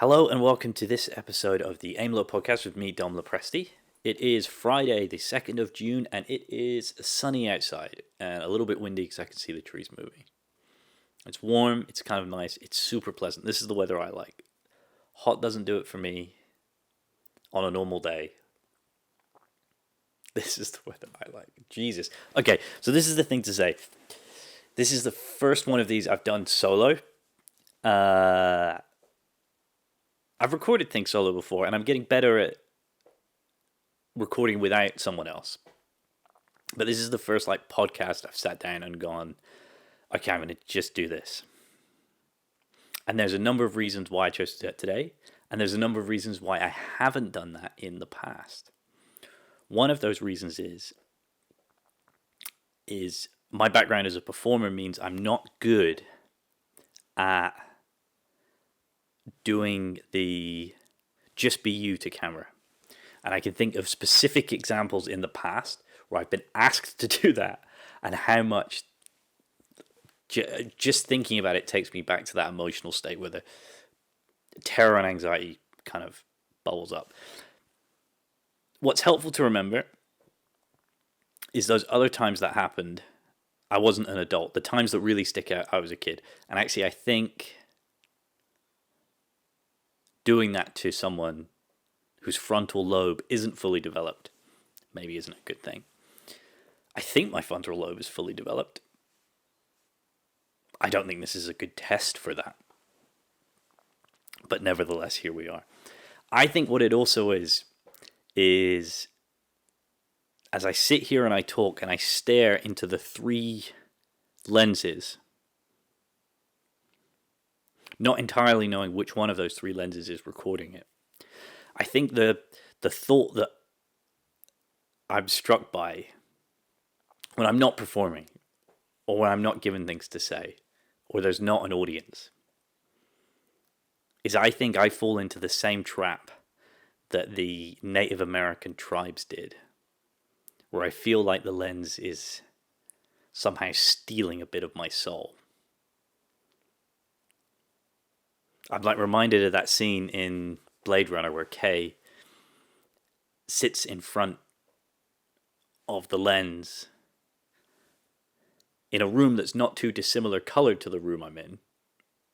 Hello and welcome to this episode of the Aimlo podcast with me, Dom Lepresti. It is Friday, the 2nd of June, and it is sunny outside and a little bit windy because I can see the trees moving. It's warm, it's kind of nice, it's super pleasant. This is the weather I like. Hot doesn't do it for me on a normal day. This is the weather I like. Jesus. Okay, so this is the thing to say. This is the first one of these I've done solo. I've recorded things solo before, and I'm getting better at recording without someone else. But this is the first podcast I've sat down and gone, okay, I'm going to just do this. And there's a number of reasons why I chose to do it today, and there's a number of reasons why I haven't done that in the past. One of those reasons is my background as a performer means I'm not good at doing the just be you to camera. And I can think of specific examples in the past where I've been asked to do that and how much just thinking about it takes me back to that emotional state where the terror and anxiety kind of bubbles up. What's helpful to remember is those other times that happened, I wasn't an adult. The times that really stick out, I was a kid. And actually, I think doing that to someone whose frontal lobe isn't fully developed maybe isn't a good thing. I think my frontal lobe is fully developed. I don't think this is a good test for that. But nevertheless, here we are. I think what it also is as I sit here and I talk and I stare into the three lenses, not entirely knowing which one of those three lenses is recording it. I think the thought that I'm struck by when I'm not performing, or when I'm not given things to say, or there's not an audience, is I think I fall into the same trap that the Native American tribes did, where I feel like the lens is somehow stealing a bit of my soul. I'm reminded of that scene in Blade Runner where Kay sits in front of the lens in a room that's not too dissimilar colored to the room I'm in,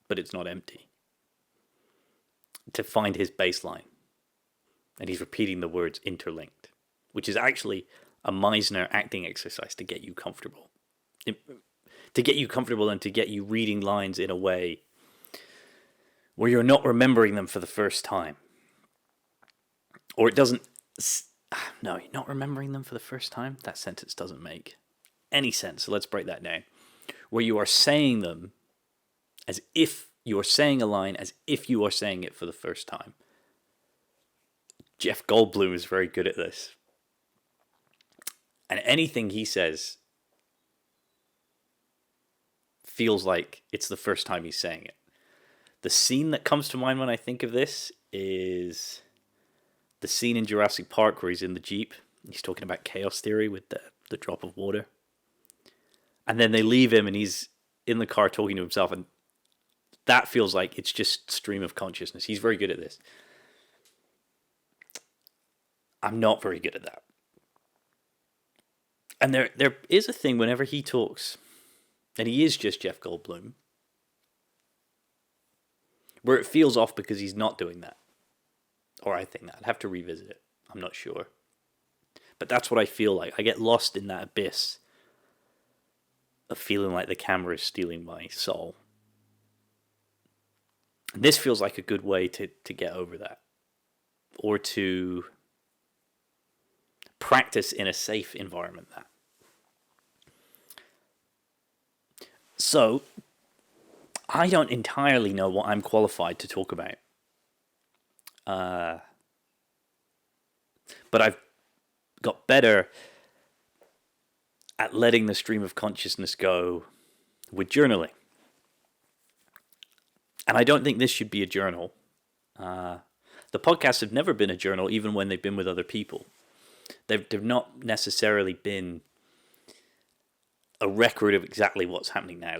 but it's not empty, to find his baseline. And he's repeating the words interlinked, which is actually a Meisner acting exercise to get you comfortable. To get you comfortable and to get you reading lines in a way where you're not remembering them for the first time. Or it doesn't... No, you're not remembering them for the first time? That sentence doesn't make any sense, so let's break that down. Where you are saying them as if you are saying a line as if you are saying it for the first time. Jeff Goldblum is very good at this. And anything he says feels like it's the first time he's saying it. The scene that comes to mind when I think of this is the scene in Jurassic Park where he's in the Jeep. He's talking about chaos theory with the drop of water. And then they leave him and he's in the car talking to himself. And that feels like it's just stream of consciousness. He's very good at this. I'm not very good at that. And there is a thing whenever he talks, and he is just Jeff Goldblum, where it feels off because he's not doing that. Or I think that. I'd have to revisit it. I'm not sure. But that's what I feel like. I get lost in that abyss of feeling like the camera is stealing my soul. And this feels like a good way to get over that. Or to practice in a safe environment that. So, I don't entirely know what I'm qualified to talk about. But I've got better at letting the stream of consciousness go with journaling. And I don't think this should be a journal. The podcasts have never been a journal, even when they've been with other people. They've not necessarily been a record of exactly what's happening now.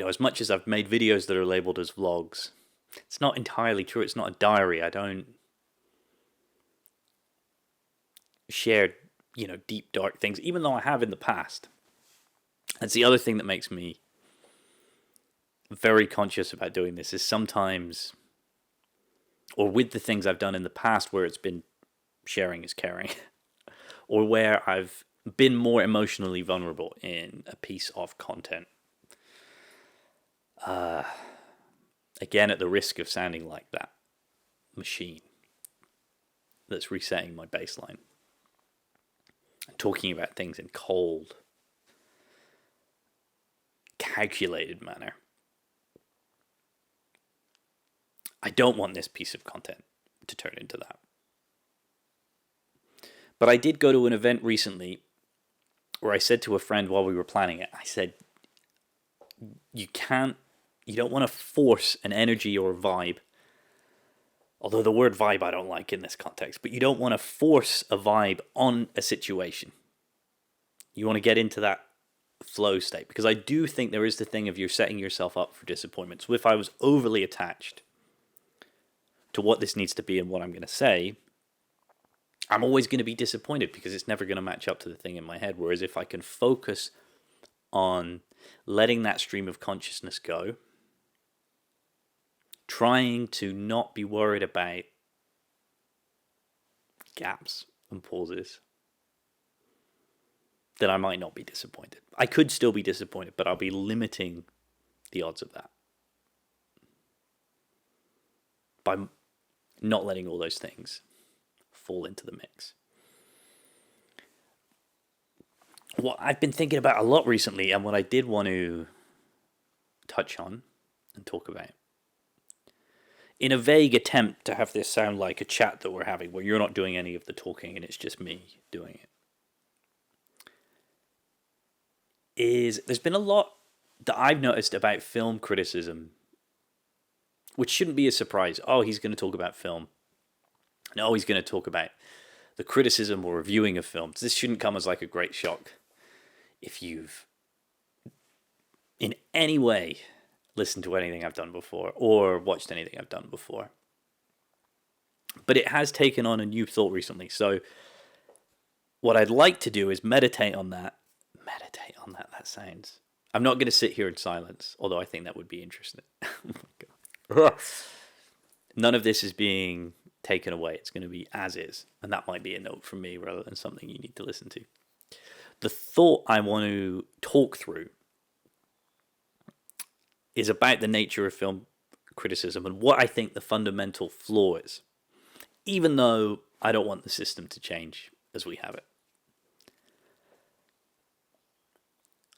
As much as I've made videos that are labeled as vlogs, It's not entirely true. It's not a diary. I don't share, deep, dark things, even though I have in the past. That's the other thing that makes me very conscious about doing this, is sometimes, or with the things I've done in the past where it's been sharing is caring, or where I've been more emotionally vulnerable in a piece of content. Again, at the risk of sounding like that machine that's resetting my baseline, and talking about things in cold, calculated manner. I don't want this piece of content to turn into that. But I did go to an event recently where I said to a friend while we were planning it, I said, you don't want to force an energy or a vibe. Although the word vibe I don't like in this context, but you don't want to force a vibe on a situation. You want to get into that flow state, because I do think there is the thing of you're setting yourself up for disappointment. So if I was overly attached to what this needs to be and what I'm going to say, I'm always going to be disappointed because it's never going to match up to the thing in my head. Whereas if I can focus on letting that stream of consciousness go, trying to not be worried about gaps and pauses, then I might not be disappointed. I could still be disappointed, but I'll be limiting the odds of that by not letting all those things fall into the mix. What I've been thinking about a lot recently, and what I did want to touch on and talk about, in a vague attempt to have this sound like a chat that we're having where you're not doing any of the talking and it's just me doing it, is there's been a lot that I've noticed about film criticism, which shouldn't be a surprise. Oh, he's going to talk about film. No, he's going to talk about the criticism or reviewing of films. This shouldn't come as like a great shock if you've in any way listened to anything I've done before or watched anything I've done before. But it has taken on a new thought recently. So what I'd like to do is meditate on that. That sounds... I'm not going to sit here in silence, although I think that would be interesting. Oh my God. None of this is being taken away. It's going to be as is. And that might be a note from me rather than something you need to listen to. The thought I want to talk through is about the nature of film criticism and what I think the fundamental flaw is, even though I don't want the system to change as we have it.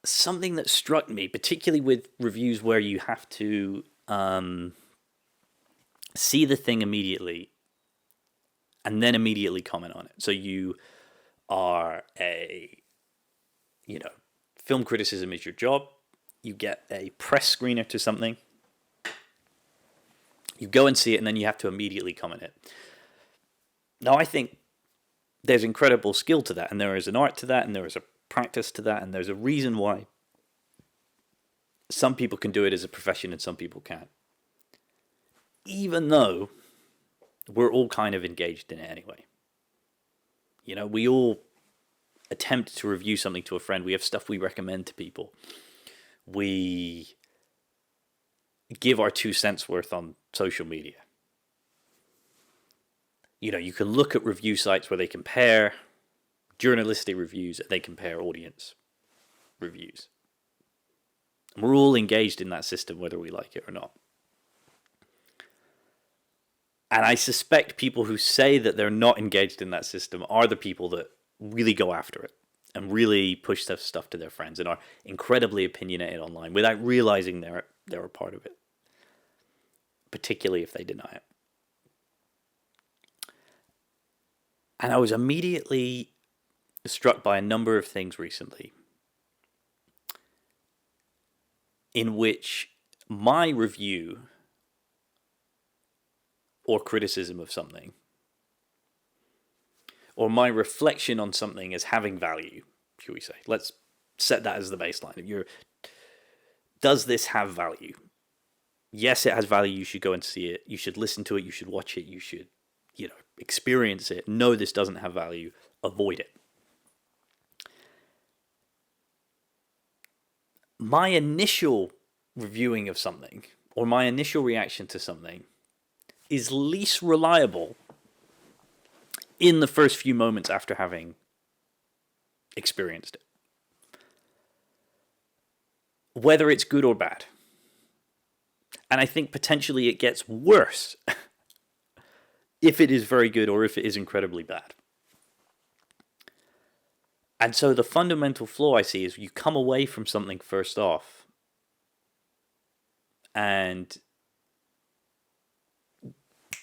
Something that struck me, particularly with reviews where you have to see the thing immediately and then immediately comment on it. So you are film criticism is your job. You get a press screener to something. You go and see it, and then you have to immediately comment it. Now, I think there's incredible skill to that, and there is an art to that, and there is a practice to that, and there's a reason why some people can do it as a profession and some people can't. Even though we're all kind of engaged in it anyway. We all attempt to review something to a friend. We have stuff we recommend to people. We give our 2 cents worth on social media. You can look at review sites where they compare journalistic reviews, they compare audience reviews. And we're all engaged in that system, whether we like it or not. And I suspect people who say that they're not engaged in that system are the people that really go after it and really push their stuff to their friends and are incredibly opinionated online without realizing they're a part of it, particularly if they deny it. And I was immediately struck by a number of things recently in which my review or criticism of something, or my reflection on something as having value, shall we say. Let's set that as the baseline. Does this have value? Yes, it has value. You should go and see it. You should listen to it. You should watch it. You should, experience it. No, this doesn't have value. Avoid it. My initial reviewing of something, or my initial reaction to something, is least reliable in the first few moments after having experienced it. Whether it's good or bad. And I think potentially it gets worse if it is very good or if it is incredibly bad. And so the fundamental flaw I see is you come away from something first off and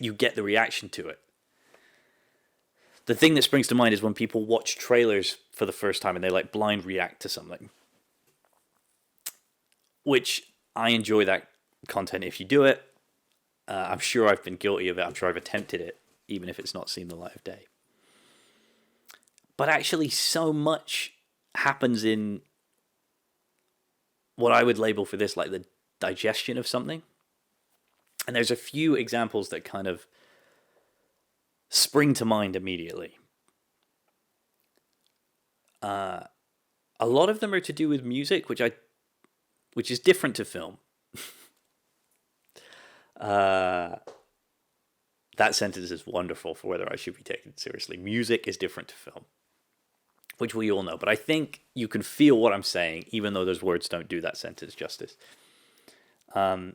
you get the reaction to it. The thing that springs to mind is when people watch trailers for the first time and they like blind react to something. Which I enjoy that content if you do it. I'm sure I've been guilty of it. I'm sure I've attempted it, even if it's not seen the light of day. But actually, so much happens in what I would label for this like the digestion of something. And there's a few examples that kind of spring to mind immediately. A lot of them are to do with music, which is different to film. That sentence is wonderful for whether I should be taken seriously. Music is different to film, which we all know. But I think you can feel what I'm saying, even though those words don't do that sentence justice. And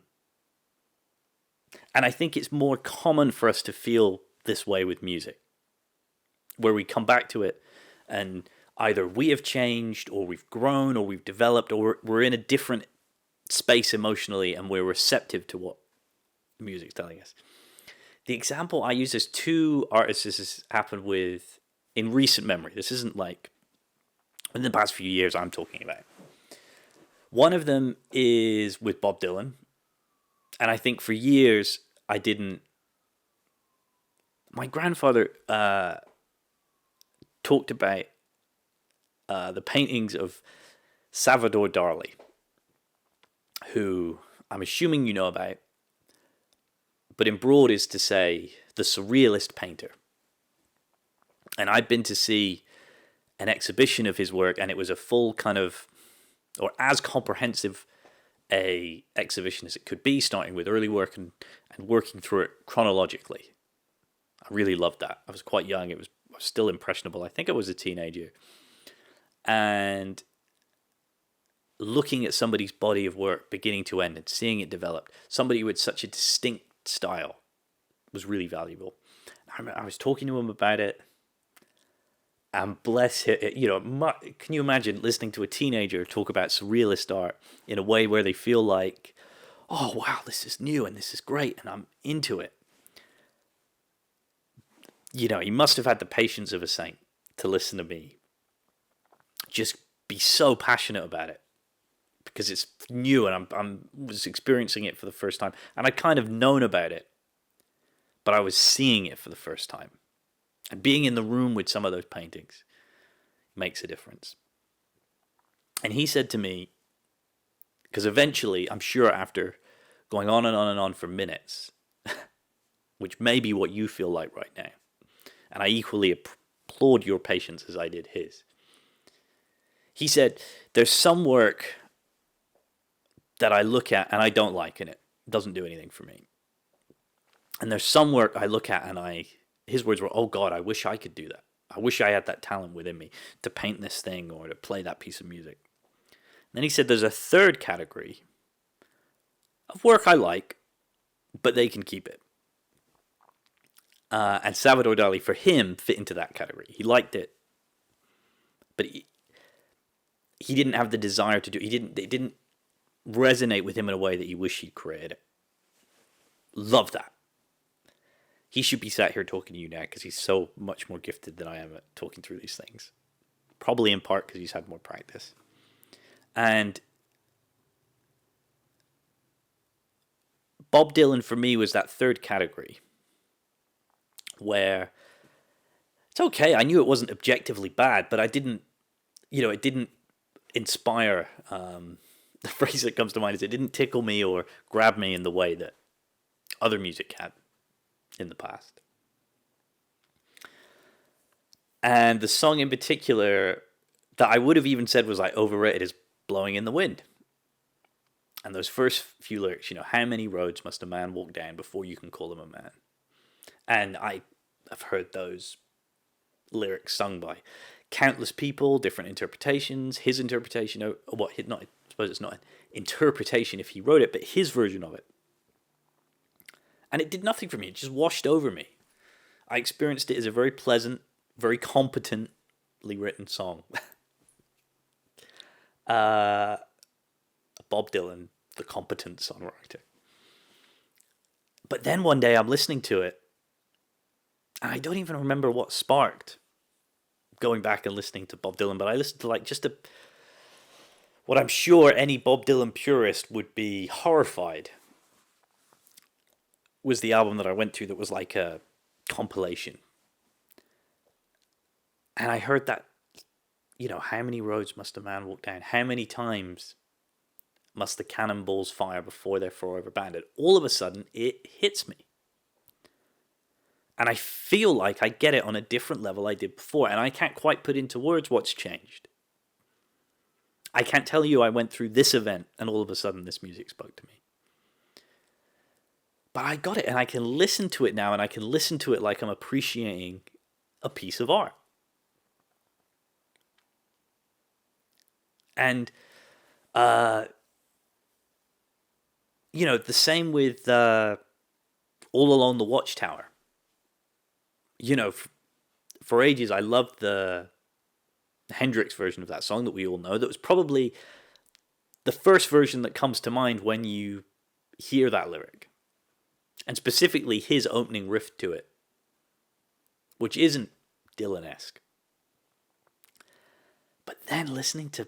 I think it's more common for us to feel this way with music, where we come back to it and either we have changed or we've grown or we've developed or we're in a different space emotionally and we're receptive to what the music's telling us. The example I use is two artists this has happened with in recent memory. This isn't like in the past few years I'm talking about. One of them is with Bob Dylan. And I think for years I didn't. My grandfather talked about the paintings of Salvador Dali, who I'm assuming you know about, but in broad is to say the surrealist painter. And I'd been to see an exhibition of his work, and it was a full kind of, or as comprehensive a exhibition as it could be, starting with early work and working through it chronologically. I really loved that. I was quite young. I was still impressionable. I think I was a teenager. And looking at somebody's body of work beginning to end and seeing it develop, somebody with such a distinct style was really valuable. I was talking to him about it, and bless him, can you imagine listening to a teenager talk about surrealist art in a way where they feel like, oh wow, this is new and this is great and I'm into it. He must have had the patience of a saint to listen to me just be so passionate about it, because it's new and I was experiencing it for the first time, and I kind of known about it, but I was seeing it for the first time. And being in the room with some of those paintings makes a difference. And he said to me, because eventually, I'm sure after going on and on and on for minutes, which may be what you feel like right now, and I equally applaud your patience as I did his, he said, there's some work that I look at and I don't like, and it doesn't do anything for me. And there's some work I look at and his words were, oh God, I wish I could do that. I wish I had that talent within me to paint this thing or to play that piece of music. And then he said there's a third category of work I like, but they can keep it. And Salvador Dali, for him, fit into that category. He liked it, but he didn't have the desire to do it. It didn't resonate with him in a way that he wished he'd created it. Love that. He should be sat here talking to you now because he's so much more gifted than I am at talking through these things. Probably in part because he's had more practice. And Bob Dylan for me was that third category where it's okay. I knew it wasn't objectively bad, but I didn't, it didn't inspire The phrase that comes to mind is it didn't tickle me or grab me in the way that other music had in the past. And the song in particular that I would have even said was like overrated is Blowing in the Wind. And those first few lyrics, how many roads must a man walk down before you can call him a man? And I have heard those lyrics sung by countless people, different interpretations. His interpretation, I suppose it's not an interpretation if he wrote it, but his version of it. And it did nothing for me. It just washed over me. I experienced it as a very pleasant, very competently written song. Bob Dylan, the competent songwriter. But then one day I'm listening to it, and I don't even remember what sparked going back and listening to Bob Dylan, but I listened to what I'm sure any Bob Dylan purist would be horrified was the album that I went to that was like a compilation. And I heard that, how many roads must a man walk down? How many times must the cannonballs fire before they're forever banned? And all of a sudden, it hits me. And I feel like I get it on a different level I did before. And I can't quite put into words what's changed. I can't tell you I went through this event and all of a sudden this music spoke to me. But I got it, and I can listen to it now, and I can listen to it like I'm appreciating a piece of art. And, the same with All Along the Watchtower. For ages, I loved the Hendrix version of that song that we all know. That was probably the first version that comes to mind when you hear that lyric. And specifically his opening riff to it, which isn't Dylan-esque. But then listening to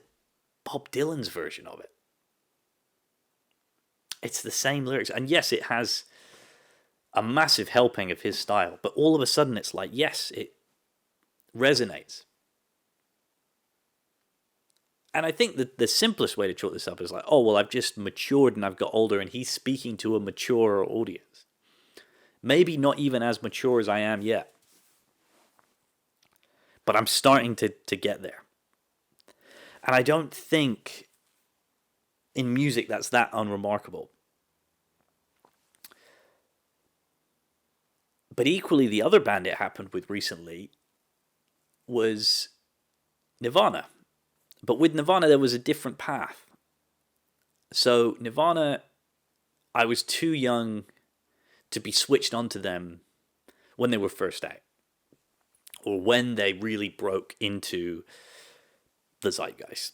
Bob Dylan's version of it, it's the same lyrics. And yes, it has a massive helping of his style, but all of a sudden it's like, yes, it resonates. And I think that the simplest way to chalk this up is like, oh, well, I've just matured and I've got older, and he's speaking to a mature audience. Maybe not even as mature as I am yet. But I'm starting to get there. And I don't think in music that's that unremarkable. But equally, the other band it happened with recently was Nirvana. But with Nirvana, there was a different path. So Nirvana, I was too young to be switched onto them when they were first out, or when they really broke into the zeitgeist.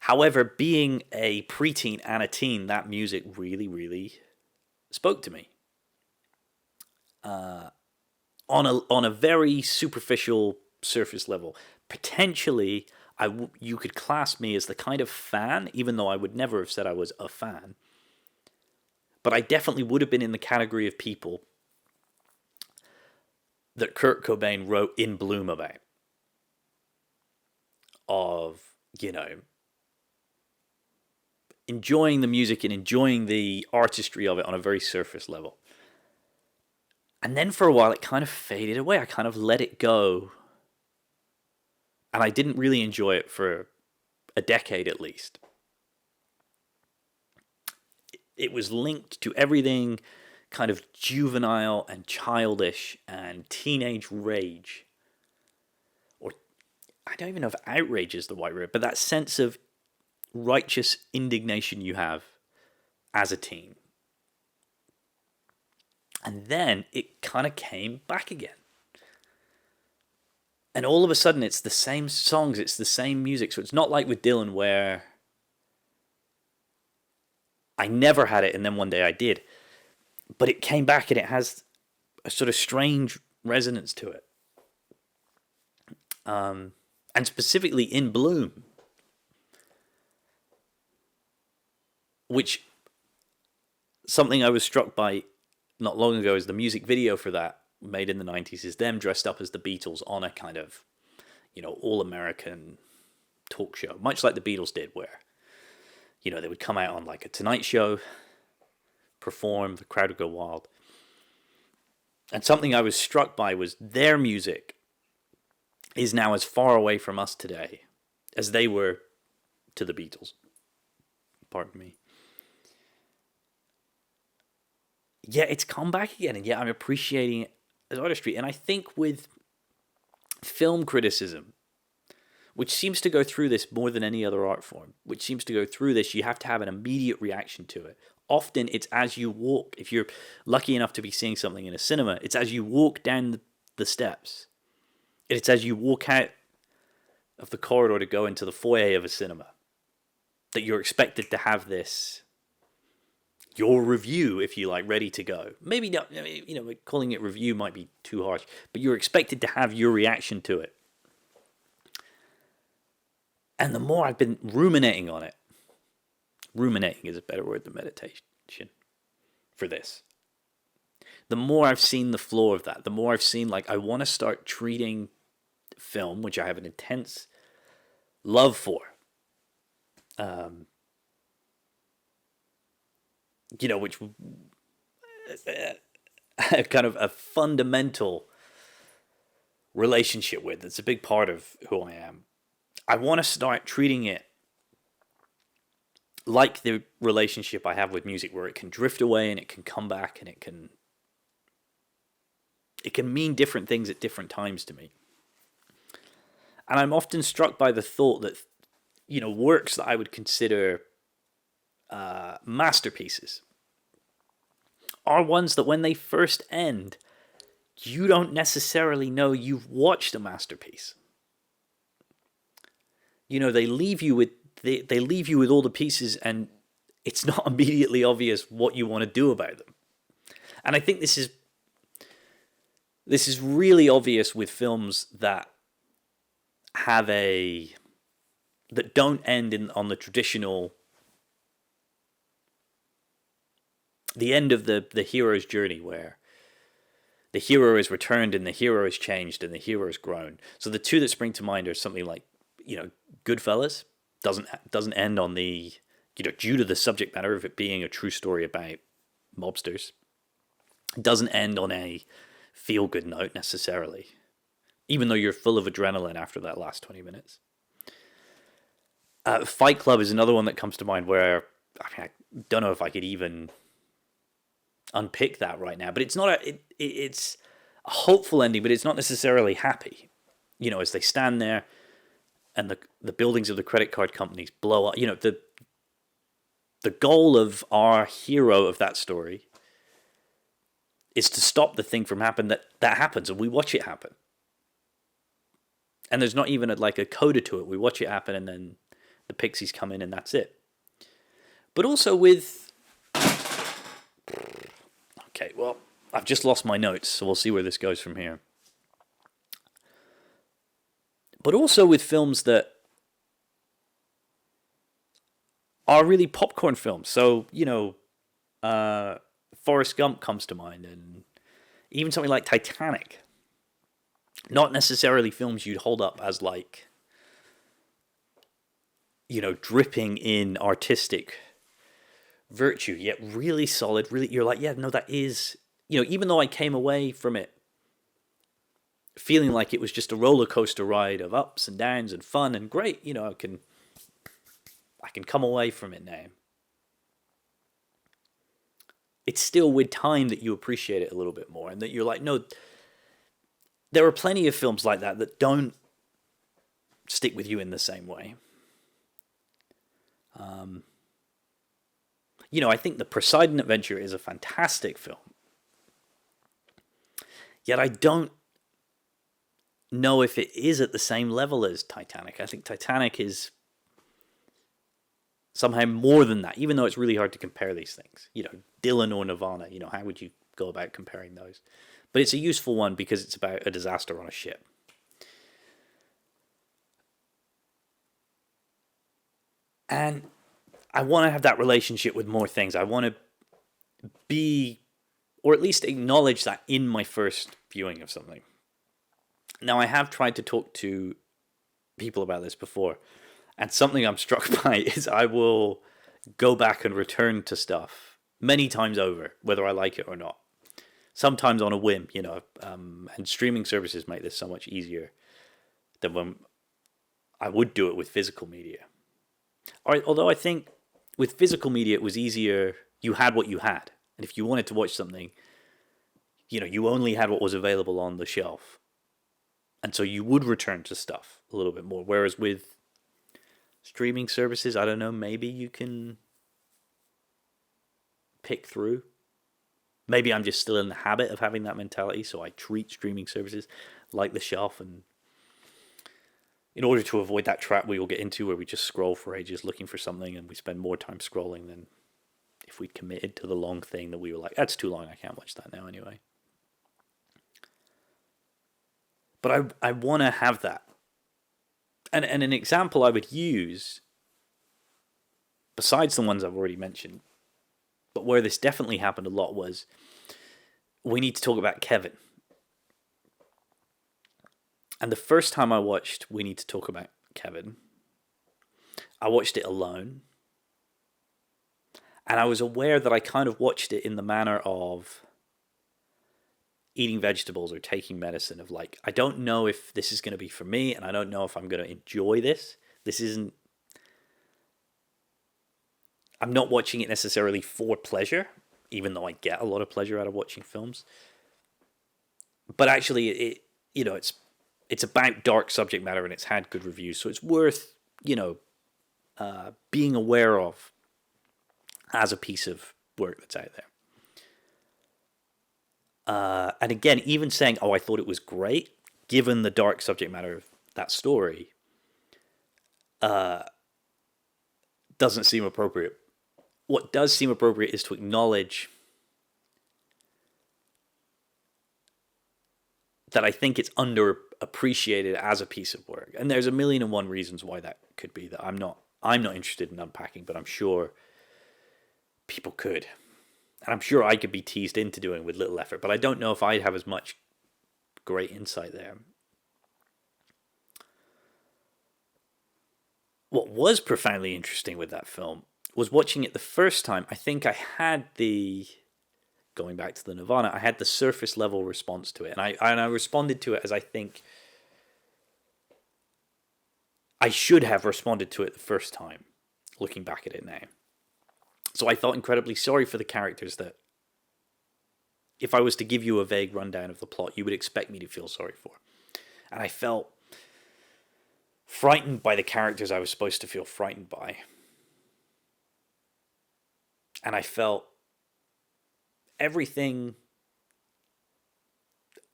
However, being a preteen and a teen, that music really, really spoke to me. On a very superficial surface level. Potentially, you could class me as the kind of fan, even though I would never have said I was a fan. But I definitely would have been in the category of people that Kurt Cobain wrote In Bloom about. Of, enjoying the music and enjoying the artistry of it on a very surface level. And then for a while, it kind of faded away. I kind of let it go. And I didn't really enjoy it for a decade at least. It was linked to everything kind of juvenile and childish and teenage rage. Or I don't even know if outrage is the right word, but that sense of righteous indignation you have as a teen. And then it kind of came back again. And all of a sudden, it's the same songs, it's the same music. So it's not like with Dylan where I never had it and then one day I did. But it came back and it has a sort of strange resonance to it. And specifically In Bloom, which something I was struck by not long ago is the music video for that, made in the 90s, is them dressed up as the Beatles on a kind of, all-American talk show, much like the Beatles did, where, They would come out on like a Tonight Show, perform, the crowd would go wild. And something I was struck by was their music is now as far away from us today as they were to the Beatles. Pardon me. Yeah, it's come back again, and yeah, I'm appreciating it as artistry. And I think with film criticism, which seems to go through this more than any other art form, which seems to go through this, you have to have an immediate reaction to it. Often it's as you walk, if you're lucky enough to be seeing something in a cinema, it's as you walk down the steps. It's as you walk out of the corridor to go into the foyer of a cinema that you're expected to have this, your review, if you like, ready to go. Maybe not, calling it review might be too harsh, but you're expected to have your reaction to it. And the more I've been ruminating on it, ruminating is a better word than meditation for this. The more I've seen the flaw of that, the more I've seen, like, I want to start treating film, which I have an intense love for, which kind of a fundamental relationship with. It's a big part of who I am. I want to start treating it like the relationship I have with music, where it can drift away and it can come back and it can mean different things at different times to me. And I'm often struck by the thought that, works that I would consider masterpieces are ones that when they first end, you don't necessarily know you've watched a masterpiece. They leave you with all the pieces, and it's not immediately obvious what you want to do about them. And I think this is really obvious with films that don't end on the traditional, the end of the hero's journey, where the hero is returned and the hero is changed and the hero has grown. So the two that spring to mind are something like, Goodfellas doesn't end on the, due to the subject matter of it being a true story about mobsters, doesn't end on a feel-good note necessarily, even though you're full of adrenaline after that last 20 minutes. Fight Club is another one that comes to mind where, I don't know if I could even unpick that right now, but it's not it's a hopeful ending, but it's not necessarily happy. As they stand there and the buildings of the credit card companies blow up, the goal of our hero of that story is to stop the thing from happening that happens, and we watch it happen. And there's not even a coda to it. We watch it happen, and then the pixies come in, and that's it. But also with... Okay, well, I've just lost my notes, so we'll see where this goes from here. But also with films that are really popcorn films. So, Forrest Gump comes to mind, and even something like Titanic. Not necessarily films you'd hold up as dripping in artistic virtue, yet really solid, really, you're like, yeah, no, that is, even though I came away from it feeling like it was just a roller coaster ride of ups and downs and fun and great, I can come away from it now. It's still with time that you appreciate it a little bit more, and that you're like, no, there are plenty of films like that don't stick with you in the same way. I think The Poseidon Adventure is a fantastic film. Yet I don't know if it is at the same level as Titanic. I think Titanic is somehow more than that, even though it's really hard to compare these things. Dylan or Nirvana, how would you go about comparing those? But it's a useful one because it's about a disaster on a ship. And I want to have that relationship with more things. I want to be, or at least acknowledge that in my first viewing of something. Now, I have tried to talk to people about this before, and something I'm struck by is I will, go back and return to stuff many times over, whether I like it or not. Sometimes on a whim, and streaming services make this so much easier than when I would do it with physical media. Although I think with physical media it was easier. You had what you had, and if you wanted to watch something, you only had what was available on the shelf, and so you would return to stuff a little bit more. Whereas with streaming services, I don't know, maybe you can pick through. Maybe I'm just still in the habit of having that mentality, so I treat streaming services like the shelf, and in order to avoid that trap we will get into where we just scroll for ages looking for something and we spend more time scrolling than if we'd committed to the long thing that we were like, that's too long, I can't watch that now anyway. But I want to have that. And an example I would use, besides the ones I've already mentioned, but where this definitely happened a lot, was we need to talk about Kevin. And the first time I watched We Need to Talk About Kevin, I watched it alone. And I was aware that I kind of watched it in the manner of eating vegetables or taking medicine, of like, I don't know if this is going to be for me, and I don't know if I'm going to enjoy this. I'm not watching it necessarily for pleasure, even though I get a lot of pleasure out of watching films. But actually, it's about dark subject matter and it's had good reviews, so it's worth, being aware of as a piece of work that's out there. And again, even saying, oh, I thought it was great, given the dark subject matter of that story, doesn't seem appropriate. What does seem appropriate is to acknowledge that I think it's underappreciated as a piece of work. And there's a million and one reasons why that could be, that I'm not interested in unpacking, but I'm sure people could. And I'm sure I could be teased into doing with little effort, but I don't know if I'd have as much great insight there. What was profoundly interesting with that film was watching it the first time. I think I had going back to the Nirvana, I had the surface level response to it. And I responded to it as I think I should have responded to it the first time, looking back at it now. So I felt incredibly sorry for the characters that, if I was to give you a vague rundown of the plot, you would expect me to feel sorry for. And I felt frightened by the characters I was supposed to feel frightened by. And I felt everything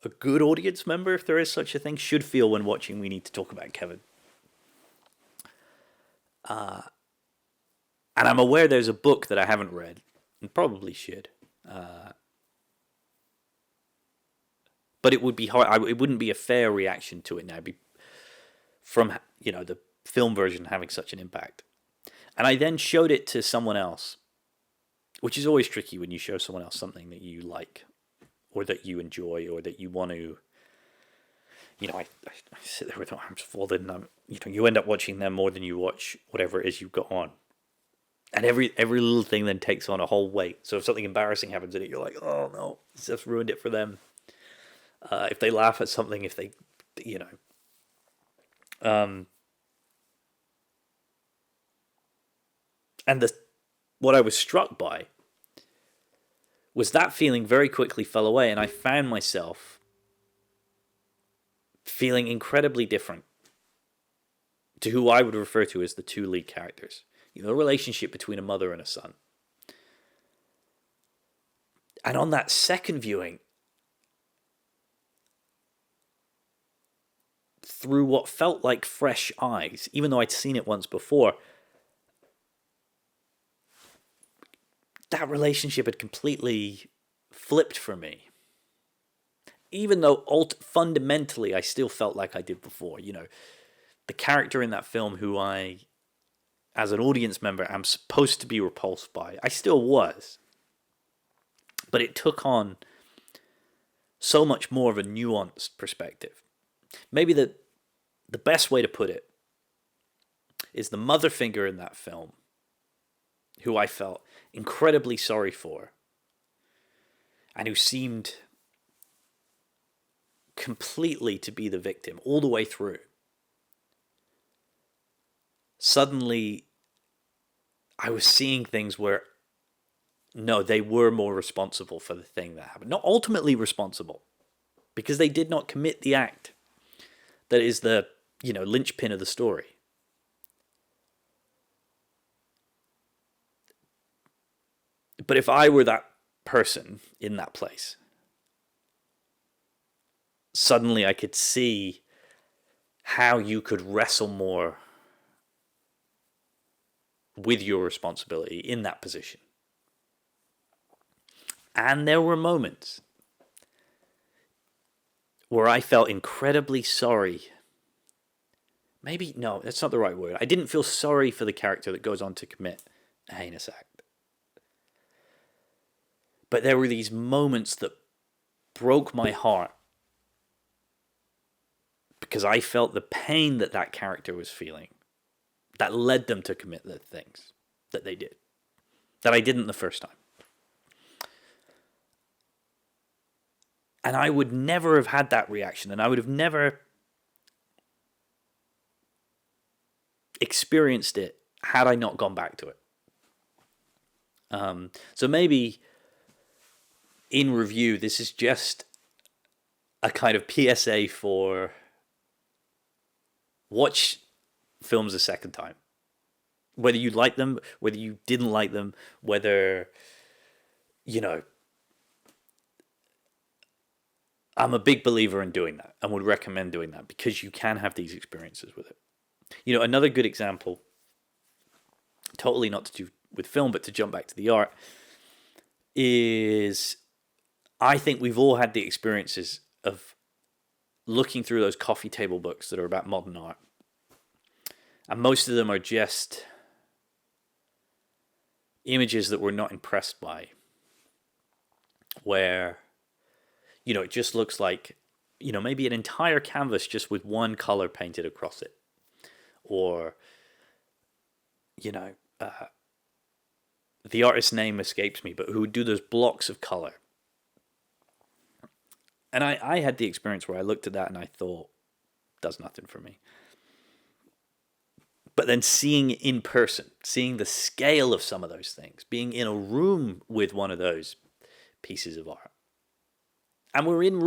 a good audience member, if there is such a thing, should feel when watching We Need to Talk About Kevin. And I'm aware there's a book that I haven't read, and probably should. But it would be hard. It wouldn't be a fair reaction to it now, from the film version having such an impact. And I then showed it to someone else, which is always tricky when you show someone else something that you like, or that you enjoy, or that you want to. I sit there with my arms folded, and you end up watching them more than you watch whatever it is you've got on. And every little thing then takes on a whole weight. So if something embarrassing happens in it, you're like, oh no, it's just ruined it for them. If they laugh at something, if they, and what I was struck by was that feeling very quickly fell away, and I found myself feeling incredibly different to who I would refer to as the two lead characters. The relationship between a mother and a son. And on that second viewing, through what felt like fresh eyes, even though I'd seen it once before, that relationship had completely flipped for me. Even though fundamentally I still felt like I did before. The character in that film who I, as an audience member, I'm supposed to be repulsed by, I still was. But it took on so much more of a nuanced perspective. Maybe the best way to put it is the mother figure in that film who I felt incredibly sorry for, and who seemed completely to be the victim all the way through, suddenly I was seeing things where, no, they were more responsible for the thing that happened. Not ultimately responsible, because they did not commit the act that is the, linchpin of the story. But if I were that person in that place, suddenly I could see how you could wrestle more with your responsibility in that position. And there were moments where I felt incredibly sorry. Maybe, no, that's not the right word. I didn't feel sorry for the character that goes on to commit a heinous act. But there were these moments that broke my heart because I felt the pain that that character was feeling that led them to commit the things that they did, that I didn't the first time. And I would never have had that reaction, and I would have never experienced it had I not gone back to it. So maybe in review, this is just a kind of PSA for watch films a second time. Whether you like them, whether you didn't like them, whether, I'm a big believer in doing that and would recommend doing that because you can have these experiences with it. Another good example, totally not to do with film, but to jump back to the art, is I think we've all had the experiences of looking through those coffee table books that are about modern art. And most of them are just images that we're not impressed by, where, it just looks like, maybe an entire canvas just with one color painted across it. Or, the artist's name escapes me, but who would do those blocks of color. And I had the experience where I looked at that and I thought, does nothing for me. But then seeing in person, seeing the scale of some of those things, being in a room with one of those pieces of art. And we're in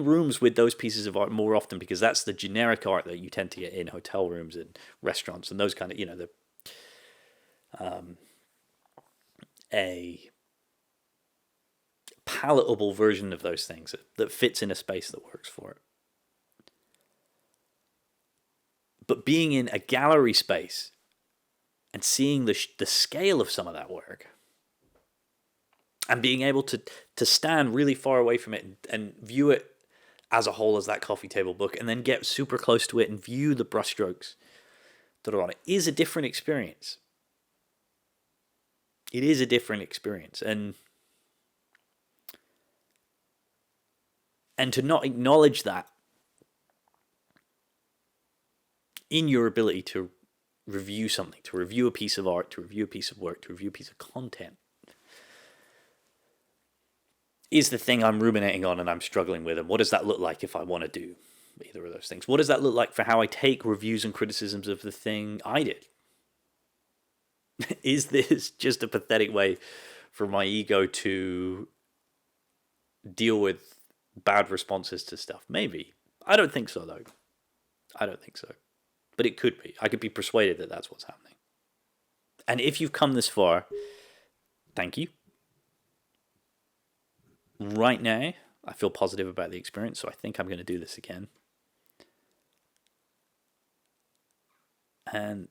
rooms with those pieces of art more often because that's the generic art that you tend to get in hotel rooms and restaurants and those kind of, a palatable version of those things that fits in a space that works for it. But being in a gallery space and seeing the scale of some of that work, and being able to stand really far away from it and view it as a whole as that coffee table book, and then get super close to it and view the brushstrokes that are on it, is a different experience. It is a different experience. And to not acknowledge that in your ability to review something, to review a piece of art, to review a piece of work, to review a piece of content, is the thing I'm ruminating on and I'm struggling with. And what does that look like if I want to do either of those things? What does that look like for how I take reviews and criticisms of the thing I did? Is this just a pathetic way for my ego to deal with bad responses to stuff? Maybe. I don't think so, though. I don't think so. But it could be. I could be persuaded that that's what's happening. And if you've come this far, thank you. Right now, I feel positive about the experience, so I think I'm going to do this again. And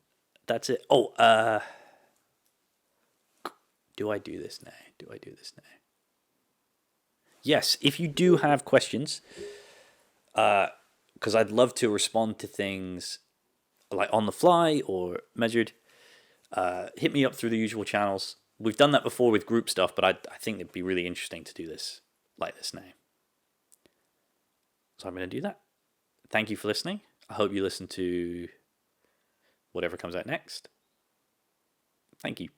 that's it. Oh, do I do this now? Yes, if you do have questions, because I'd love to respond to things like on the fly or measured, hit me up through the usual channels. We've done that before with group stuff, but I think it'd be really interesting to do this like this now. So I'm going to do that. Thank you for listening. I hope you listen to whatever comes out next. Thank you.